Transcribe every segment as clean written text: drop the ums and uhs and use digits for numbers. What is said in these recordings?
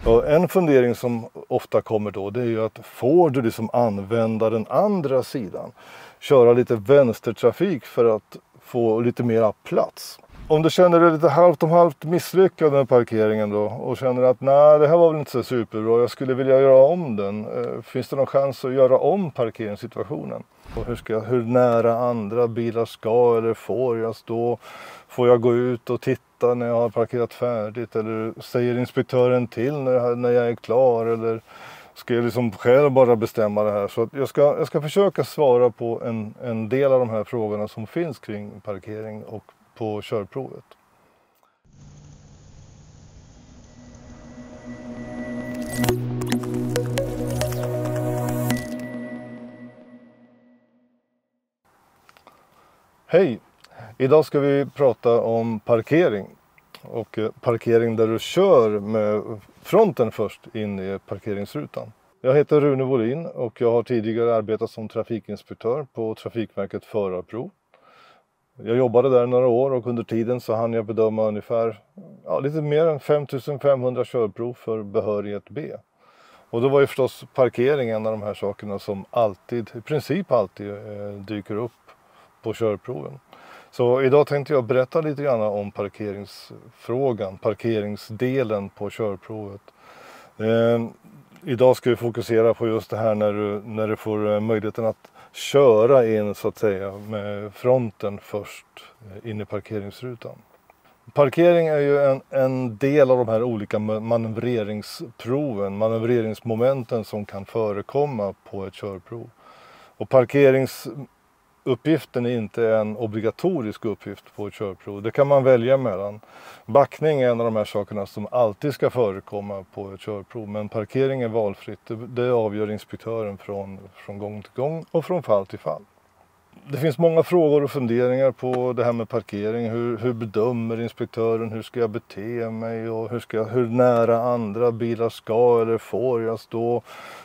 Och en fundering som ofta kommer då, det är ju att får du liksom använda den andra sidan, köra lite vänstertrafik för att få lite mera plats. Om du känner dig lite halvt om halvt misslyckad med parkeringen då och känner att nej, det här var väl inte så superbra, jag skulle vilja göra om den. Finns det någon chans att göra om parkeringssituationen? Och hur nära andra bilar ska eller får jag stå? Får jag gå ut och titta när jag har parkerat färdigt? Eller säger inspektören till när jag är klar? Eller ska jag liksom själv bara bestämma det här? Så att jag ska försöka svara på en del av de här frågorna som finns kring parkering och på körprovet. Hej! Idag ska vi prata om parkering. Och parkering där du kör med fronten först in i parkeringsrutan. Jag heter Rune Wåhlin och jag har tidigare arbetat som trafikinspektör på Trafikverket Förarprov. Jag jobbade där några år och under tiden så hann jag bedöma ungefär lite mer än 5500 körprov för behörighet B. Och då var ju förstås parkering en av de här sakerna som i princip alltid dyker upp på körproven. Så idag tänkte jag berätta lite grann om parkeringsfrågan, parkeringsdelen på körprovet. Idag ska vi fokusera på just det här när du får möjligheten att köra in så att säga med fronten först in i parkeringsrutan. Parkering är ju en del av de här olika manövreringsmomenten som kan förekomma på ett körprov. Och parkeringsuppgiften är inte en obligatorisk uppgift på ett körprov. Det kan man välja mellan. Backning är en av de här sakerna som alltid ska förekomma på ett körprov. Men parkering är valfritt. Det avgör inspektören från gång till gång och från fall till fall. Det finns många frågor och funderingar på det här med parkering. Hur bedömer inspektören? Hur ska jag bete mig? Och hur nära andra bilar ska eller får jag stå?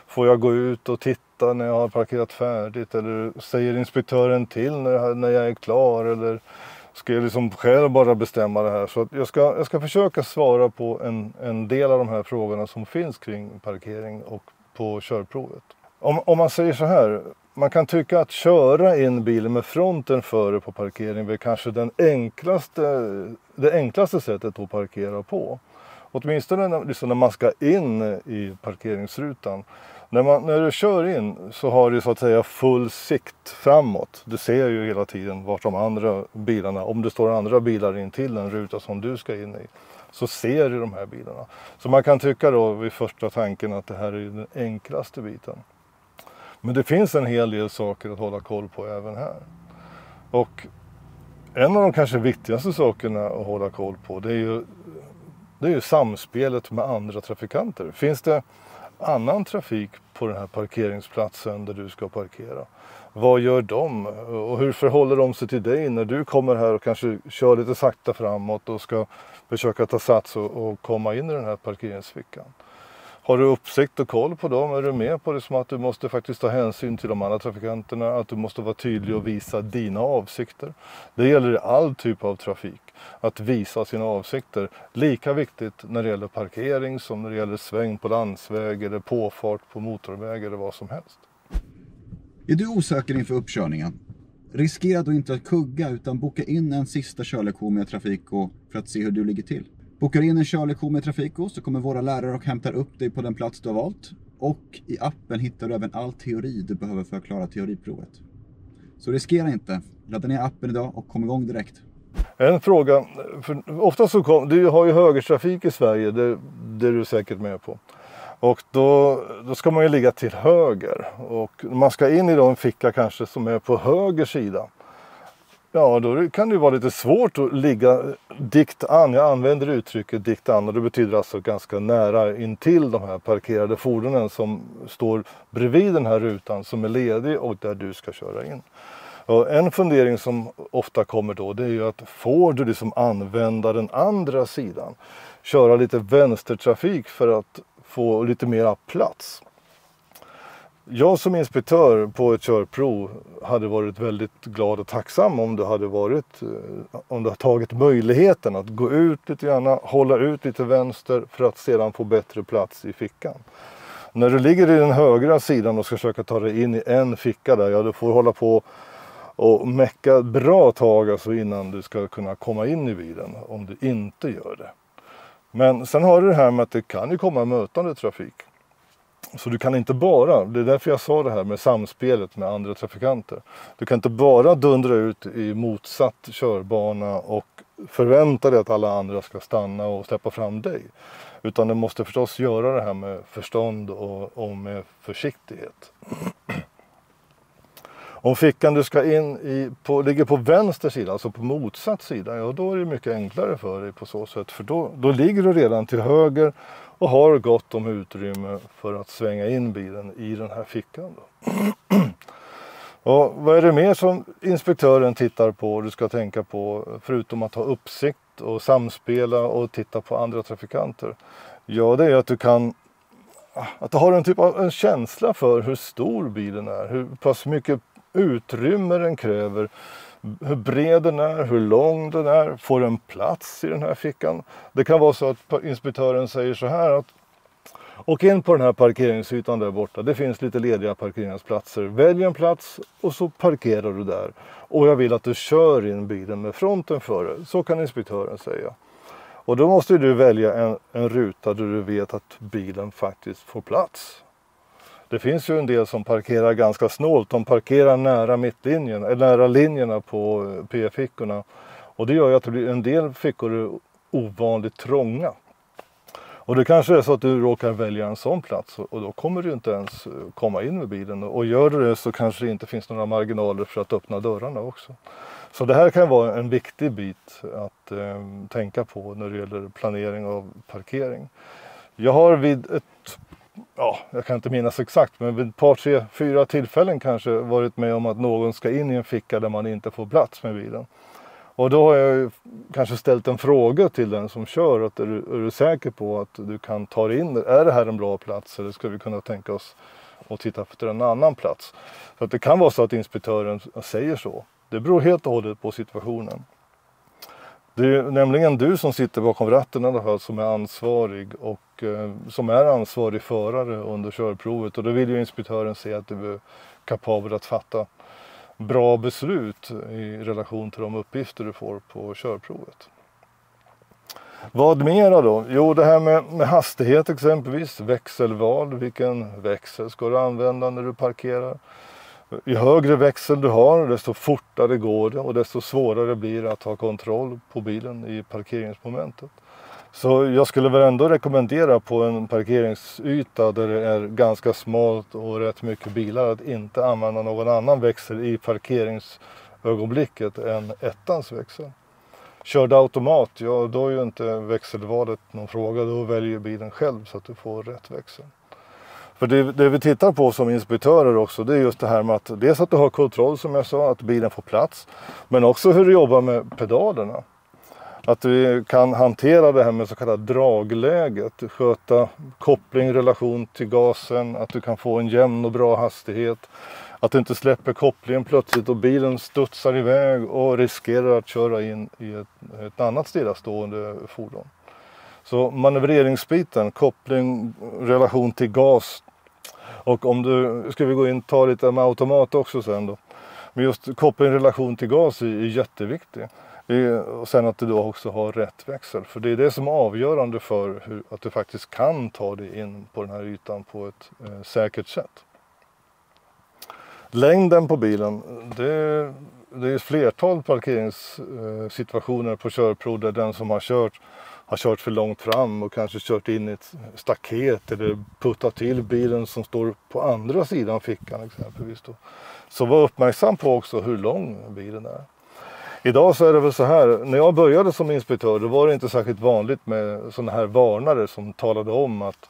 Får jag gå ut och titta när jag har parkerat färdigt? Eller säger inspektören till när jag är klar? Eller ska jag liksom själv bara bestämma det här? Så att jag ska försöka svara på en del av de här frågorna som finns kring parkering och på körprovet. Om man säger så här, man kan tycka att köra in bilen med fronten före på parkering är kanske det enklaste sättet att parkera på. Åtminstone när man ska in i parkeringsrutan. När du kör in så har du så att säga full sikt framåt. Du ser ju hela tiden vart de andra bilarna, om det står andra bilar in till en ruta som du ska in i, så ser du de här bilarna. Så man kan tycka då vid första tanken att det här är den enklaste biten. Men det finns en hel del saker att hålla koll på även här. Och en av de kanske viktigaste sakerna att hålla koll på det är ju samspelet med andra trafikanter. Finns det annan trafik på den här parkeringsplatsen där du ska parkera? Vad gör de? Och hur förhåller de sig till dig när du kommer här och kanske kör lite sakta framåt och ska försöka ta sats och komma in i den här parkeringsfickan? Har du uppsikt och koll på dem? Är du med på det som att du måste faktiskt ta hänsyn till de andra trafikanterna? Att du måste vara tydlig och visa dina avsikter? Det gäller i all typ av trafik. Att visa sina avsikter. Lika viktigt när det gäller parkering som när det gäller sväng på landsväg eller påfart på motorväg eller vad som helst. Är du osäker inför uppkörningen? Riskera då inte att kugga utan boka in en sista körlektion med Trafiko för att se hur du ligger till. Bokar in en körlektion med Trafiko så kommer våra lärare och hämtar upp dig på den plats du har valt. Och i appen hittar du även all teori du behöver för att klara teoriprovet. Så riskera inte. Ladda ner appen idag och kom igång direkt. En fråga, för ofta du har ju högertrafik i Sverige, det är du säkert med på. Och då ska man ju ligga till höger. Och man ska in i en ficka kanske som är på höger sida. Ja, då kan det vara lite svårt att ligga dikt an. Jag använder uttrycket dikt an och det betyder alltså ganska nära intill de här parkerade fordonen som står bredvid den här rutan som är ledig och där du ska köra in. Och en fundering som ofta kommer då, det är ju att får du liksom använda den andra sidan, köra lite vänstertrafik för att få lite mera plats. Jag som inspektör på ett körprov hade varit väldigt glad och tacksam om du hade tagit möjligheten att gå ut lite grann, hålla ut lite vänster för att sedan få bättre plats i fickan. När du ligger i den högra sidan och ska försöka ta dig in i en ficka där, ja, du får hålla på och mecka bra tag alltså innan du ska kunna komma in i bilen om du inte gör det. Men sen har du det här med att det kan ju komma mötande trafik. Så du kan inte bara, det är därför jag sa det här med samspelet med andra trafikanter. Du kan inte bara dundra ut i motsatt körbana och förvänta dig att alla andra ska stanna och släppa fram dig. Utan du måste förstås göra det här med förstånd och med försiktighet. Om fickan du ska in i ligger på vänster sida, alltså på motsatt sida, ja då är det mycket enklare för dig på så sätt. För då ligger du redan till höger och har gott om utrymme för att svänga in bilen i den här fickan då. Och vad är det mer som inspektören tittar på och du ska tänka på förutom att ha uppsikt och samspela och titta på andra trafikanter? Ja, det är att du har en typ av en känsla för hur stor bilen är, hur pass mycket utrymme den kräver, hur bred den är, hur lång den är, får en plats i den här fickan. Det kan vara så att inspektören säger så här att åk in på den här parkeringsytan där borta, det finns lite lediga parkeringsplatser, välj en plats och så parkerar du där. Och jag vill att du kör in bilen med fronten före, så kan inspektören säga. Och då måste du välja en ruta där du vet att bilen faktiskt får plats. Det finns ju en del som parkerar ganska snålt. De parkerar nära mittlinjen, eller nära linjerna på P-fickorna. Och det gör ju att det blir en del fickor ovanligt trånga. Och det kanske är så att du råkar välja en sån plats och då kommer du inte ens komma in med bilen. Och gör du det så kanske det inte finns några marginaler för att öppna dörrarna också. Så det här kan vara en viktig bit att tänka på när det gäller planering av parkering. Jag har jag kan inte minnas exakt, men vid ett par, 3, 4 tillfällen kanske varit med om att någon ska in i en ficka där man inte får plats med bilen. Och då har jag kanske ställt en fråga till den som kör, att är du säker på att du kan ta dig in? Är det här en bra plats eller ska vi kunna tänka oss att titta efter en annan plats? Så att det kan vara så att inspektören säger så. Det beror helt och hållet på situationen. Det är nämligen du som sitter bakom ratten i alla fall som är ansvarig och som är ansvarig förare under körprovet. Och då vill ju inspektören se att du är kapabel att fatta bra beslut i relation till de uppgifter du får på körprovet. Vad mera då? Jo, det här med hastighet exempelvis, växelval. Vilken växel ska du använda när du parkerar? Ju högre växel du har, desto fortare går det och desto svårare blir det att ha kontroll på bilen i parkeringsmomentet. Så jag skulle väl ändå rekommendera på en parkeringsyta där det är ganska smalt och rätt mycket bilar att inte använda någon annan växel i parkeringsögonblicket än ettans växel. Kör du automat, ja då är ju inte växelvalet någon fråga, då väljer bilen själv så att du får rätt växel. För det vi tittar på som inspektörer också, det är just det här med att dels att du har kontroll som jag sa, att bilen får plats. Men också hur du jobbar med pedalerna. Att du kan hantera det här med så kallat dragläge, att sköta koppling i relation till gasen, att du kan få en jämn och bra hastighet. Att du inte släpper kopplingen plötsligt och bilen studsar iväg och riskerar att köra in i ett annat stillastående fordon. Så manövreringsbiten, koppling, relation till gas. Och om du, ska vi gå in och ta lite med automat också sen då. Men just koppling, relation till gas är jätteviktig. Och sen att du då också har rätt växel. För det är det som är avgörande för att du faktiskt kan ta dig in på den här ytan på ett säkert sätt. Längden på bilen, det är ett flertal parkeringssituationer på körprov där den som har kört för långt fram och kanske kört in i ett staket eller puttat till bilen som står på andra sidan fickan exempelvis då. Så var uppmärksam på också hur lång bilen är. Idag så är det väl så här, när jag började som inspektör då var det inte särskilt vanligt med sådana här varnare som talade om att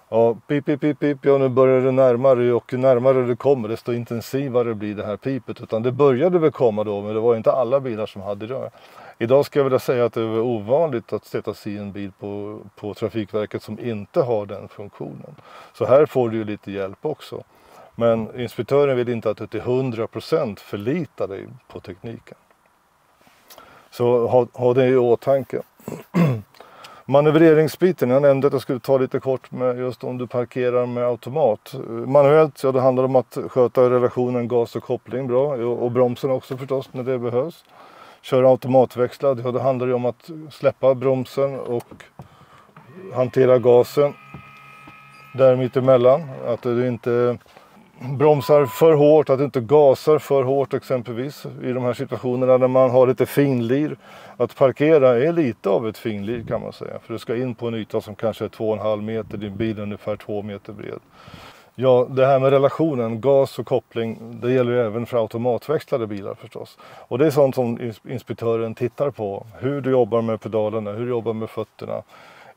ja, pip, pip, pip, pip, ja nu börjar det närmare och ju närmare det kommer desto intensivare blir det här pipet. Utan det började väl komma då, men det var inte alla bilar som hade det. Idag ska jag vilja säga att det är ovanligt att sätta sig i en bil på Trafikverket som inte har den funktionen. Så här får du ju lite hjälp också. Men inspektören vill inte att du till 100% förlitar dig på tekniken. Så ha det i åtanke. Manövreringsbiten, jag nämnde att jag skulle ta lite kort med just om du parkerar med automat. Manuellt, ja, det handlar om att sköta relationen gas och koppling bra, och bromsen också förstås när det behövs. Köra automatväxlad, ja, det handlar ju om att släppa bromsen och hantera gasen där mittemellan. Att du inte bromsar för hårt, att du inte gasar för hårt exempelvis i de här situationerna när man har lite finlir. Att parkera är lite av ett finlir kan man säga, för du ska in på en yta som kanske är 2,5 meter, din bil är ungefär 2 meter bred. Ja, det här med relationen gas och koppling, det gäller ju även för automatväxlade bilar förstås. Och det är sånt som inspektören tittar på, hur du jobbar med pedalerna, hur du jobbar med fötterna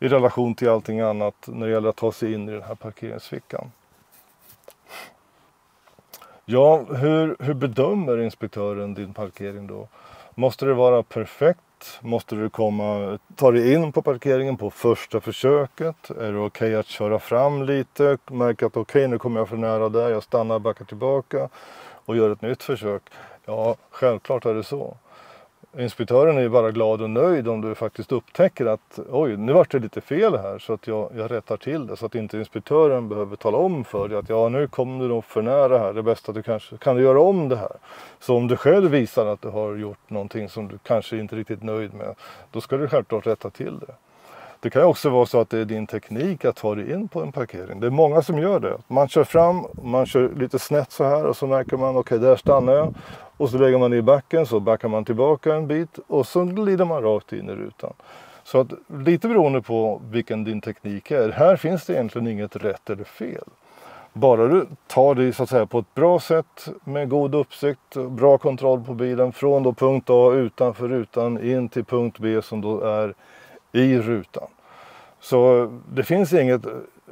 i relation till allting annat när det gäller att ta sig in i den här parkeringsfickan. Ja, hur bedömer inspektören din parkering då? Måste det vara perfekt? Måste du ta dig in på parkeringen på första försöket? Är det okej att köra fram lite? Märka att okej, nu kommer jag för nära där. Jag stannar, backar tillbaka och gör ett nytt försök. Ja, självklart är det så. Inspektören är ju bara glad och nöjd om du faktiskt upptäcker att oj, nu var det lite fel här, så att jag rättar till det. Så att inte inspektören behöver tala om för dig att ja, nu kommer du nog för nära här. Det bästa att du kan du göra om det här. Så om du själv visar att du har gjort någonting som du kanske inte är riktigt nöjd med, då ska du självklart rätta till det. Det kan ju också vara så att det är din teknik att ta dig in på en parkering. Det är många som gör det. Man kör fram, man kör lite snett så här och så märker man okej, där stannar jag. Och så lägger man i backen, så backar man tillbaka en bit och så glider man rakt in i rutan. Så att lite beroende på vilken din teknik är. Här finns det egentligen inget rätt eller fel. Bara du tar det så att säga på ett bra sätt med god uppsikt, bra kontroll på bilen från då punkt A utanför rutan in till punkt B som då är i rutan. Så det finns inget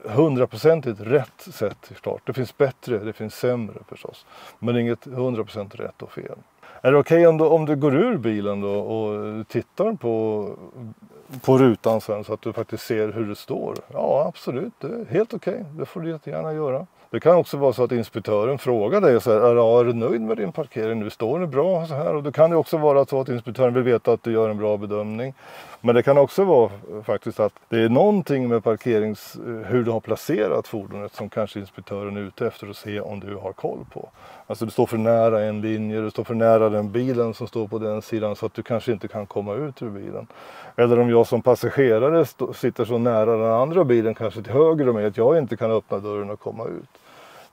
100% rätt sätt i start. Det finns bättre, det finns sämre förstås. Men inget 100% rätt och fel. Är det okej om du går ur bilen då och tittar på rutan sen så att du faktiskt ser hur det står? Ja, absolut. Det är helt okej. Det får du jättegärna göra. Det kan också vara så att inspektören frågar dig så här, är du nöjd med din parkering nu? Står det bra så här? Och det kan ju också vara så att inspektören vill veta att du gör en bra bedömning. Men det kan också vara faktiskt att det är någonting med hur du har placerat fordonet som kanske inspektören är ute efter att se om du har koll på. Alltså du står för nära en linje, du står för nära den bilen som står på den sidan så att du kanske inte kan komma ut ur bilen. Eller om jag som passagerare sitter så nära den andra bilen, kanske till höger om mig, att jag inte kan öppna dörren och komma ut.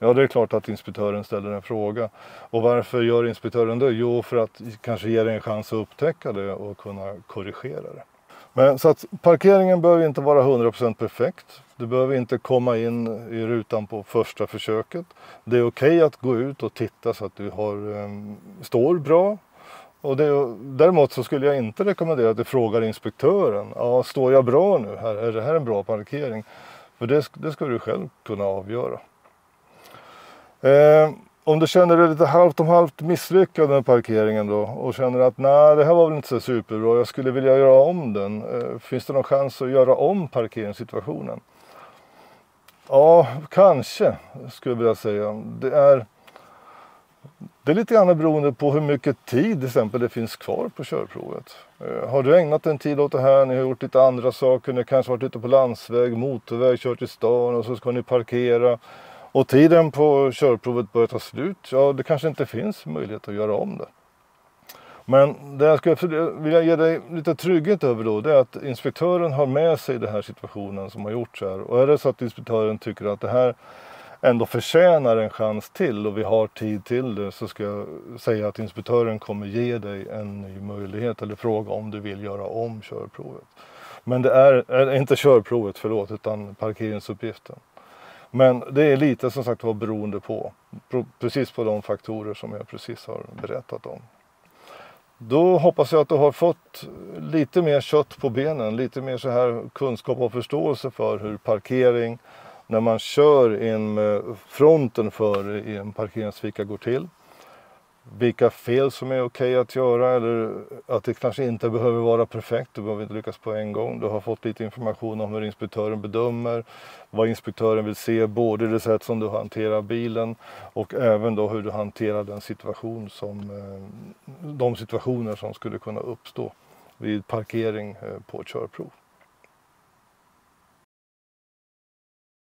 Ja, det är klart att inspektören ställer en fråga. Och varför gör inspektören det? Jo, för att kanske ge dig en chans att upptäcka det och kunna korrigera det. Men så att parkeringen behöver inte vara 100% perfekt. Du behöver inte komma in i rutan på första försöket. Det är okej att gå ut och titta så att du står bra. Och däremot så skulle jag inte rekommendera att du frågar inspektören. Ja, står jag bra nu här? Är det här en bra parkering? För det ska du själv kunna avgöra. Om du känner dig lite halvt om halvt misslyckad med parkeringen då och känner att nej, det här var väl inte så superbra, jag skulle vilja göra om den. Finns det någon chans att göra om parkeringssituationen? Ja, kanske skulle jag vilja säga. Det är lite grann beroende på hur mycket tid till exempel det finns kvar på körprovet. Har du ägnat en tid åt det här, ni har gjort lite andra saker, ni kanske varit ute på landsväg, motorväg, kört i stan och så ska ni parkera. Och tiden på körprovet börjar ta slut, ja det kanske inte finns möjlighet att göra om det. Men det jag skulle vilja ge dig lite trygghet över då, det är att inspektören har med sig den här situationen som har gjorts här. Och är det så att inspektören tycker att det här ändå förtjänar en chans till och vi har tid till det, så ska jag säga att inspektören kommer ge dig en ny möjlighet eller fråga om du vill göra om körprovet. Men det är inte körprovet, utan parkeringsuppgiften. Men det är lite som sagt var beroende på, precis på de faktorer som jag precis har berättat om. Då hoppas jag att du har fått lite mer kött på benen, lite mer så här kunskap och förståelse för hur parkering, när man kör in med fronten före i en parkeringsficka går till. vilka fel som är okej att göra eller att det kanske inte behöver vara perfekt, du behöver inte lyckas på en gång. Du har fått lite information om hur inspektören bedömer, vad inspektören vill se, både det sätt som du hanterar bilen och även då hur du hanterar den situation de situationer som skulle kunna uppstå vid parkering på ett körprov.